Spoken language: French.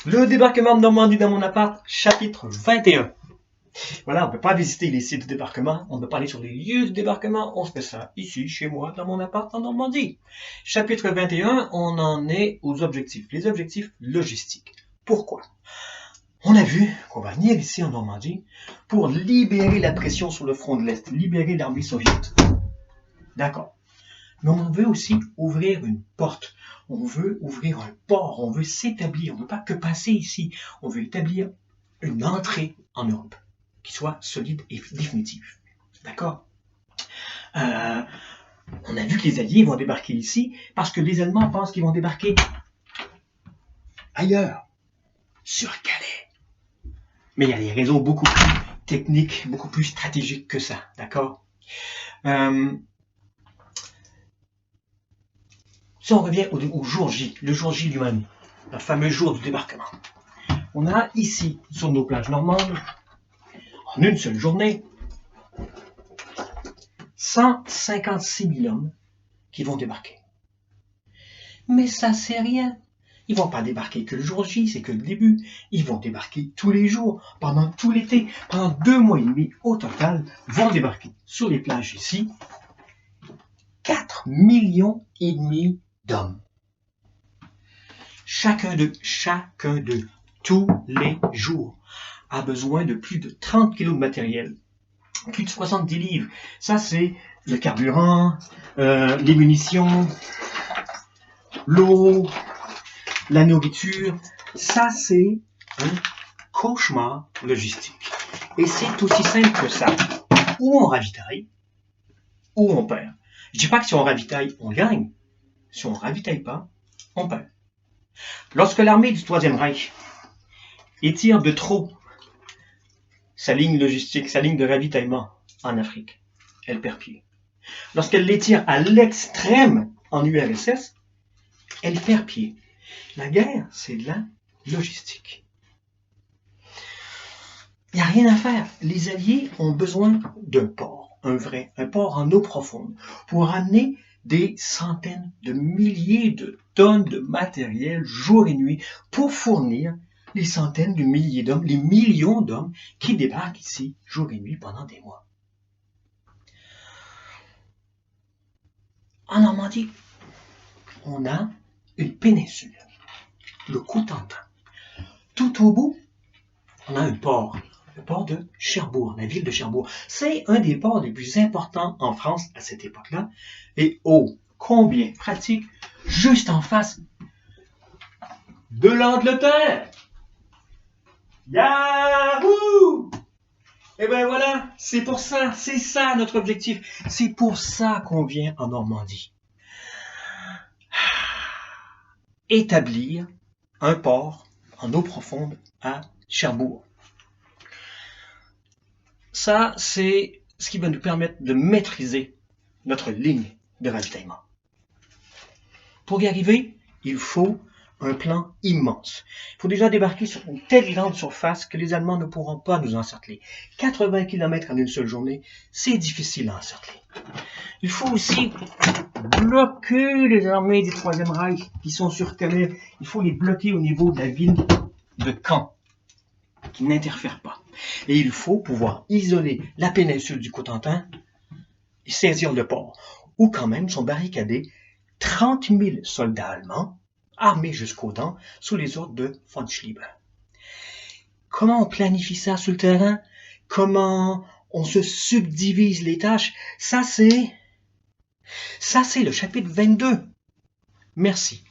Le débarquement de Normandie dans mon appart, chapitre 21. Voilà, on ne peut pas visiter les sites de débarquement, on ne peut pas aller sur les lieux de débarquement, on se fait ça ici, chez moi, dans mon appart en Normandie. Chapitre 21, on en est aux objectifs, les objectifs logistiques. Pourquoi? On a vu qu'on va venir ici en Normandie pour libérer la pression sur le front de l'Est, libérer l'armée soviétique. D'accord. Mais on veut aussi ouvrir une porte. On veut ouvrir un port. On veut s'établir. On ne veut pas que passer ici. On veut établir une entrée en Europe qui soit solide et définitive. D'accord? On a vu que les Alliés vont débarquer ici parce que les Allemands pensent qu'ils vont débarquer ailleurs, sur Calais. Mais il y a des raisons beaucoup plus techniques, beaucoup plus stratégiques que ça. D'accord? Si on revient au jour J, le jour J lui-même, le fameux jour du débarquement, on a ici, sur nos plages normandes, en une seule journée, 156 000 hommes qui vont débarquer. Mais ça, c'est rien. Ils vont pas débarquer que le jour J, c'est que le début. Ils vont débarquer tous les jours, pendant tout l'été, pendant 2 mois et demi au total, vont débarquer sur les plages ici 4,5 millions d'hommes. Chacun d'eux, tous les jours, a besoin de plus de 30 kg de matériel, plus de 70 livres. Ça, c'est le carburant, les munitions, l'eau, la nourriture. Ça, c'est un cauchemar logistique. Et c'est aussi simple que ça. Ou on ravitaille, ou on perd. Je ne dis pas que si on ravitaille, on gagne. Si on ne ravitaille pas, on perd. Lorsque l'armée du Troisième Reich étire de trop sa ligne logistique, sa ligne de ravitaillement en Afrique, elle perd pied. Lorsqu'elle l'étire à l'extrême en URSS, elle perd pied. La guerre, c'est de la logistique. Il n'y a rien à faire. Les Alliés ont besoin d'un port, un port en eau profonde, pour amener des centaines de milliers de tonnes de matériel jour et nuit pour fournir les centaines de milliers d'hommes, les millions d'hommes qui débarquent ici jour et nuit pendant des mois. En Normandie, on a une péninsule, le Cotentin. Tout au bout, on a un port, le port de Cherbourg, la ville de Cherbourg. C'est un des ports les plus importants en France à cette époque-là. Et oh, combien pratique, juste en face de l'Angleterre. Yahoo! Et ben voilà, c'est pour ça, c'est ça notre objectif. C'est pour ça qu'on vient en Normandie. Établir un port en eau profonde à Cherbourg. Ça, c'est ce qui va nous permettre de maîtriser notre ligne de ravitaillement. Pour y arriver, il faut un plan immense. Il faut déjà débarquer sur une telle grande surface que les Allemands ne pourront pas nous encercler. 80 km en une seule journée, c'est difficile à encercler. Il faut aussi bloquer les armées du Troisième Reich qui sont sur Calais. Il faut les bloquer au niveau de la ville de Caen, qui n'interfèrent pas. Et il faut pouvoir isoler la péninsule du Cotentin et saisir le port, où quand même sont barricadés 30 000 soldats allemands, armés jusqu'aux dents, sous les ordres de von Schlieben. Comment on planifie ça sur le terrain? Comment on se subdivise les tâches? Ça, c'est le chapitre 22. Merci.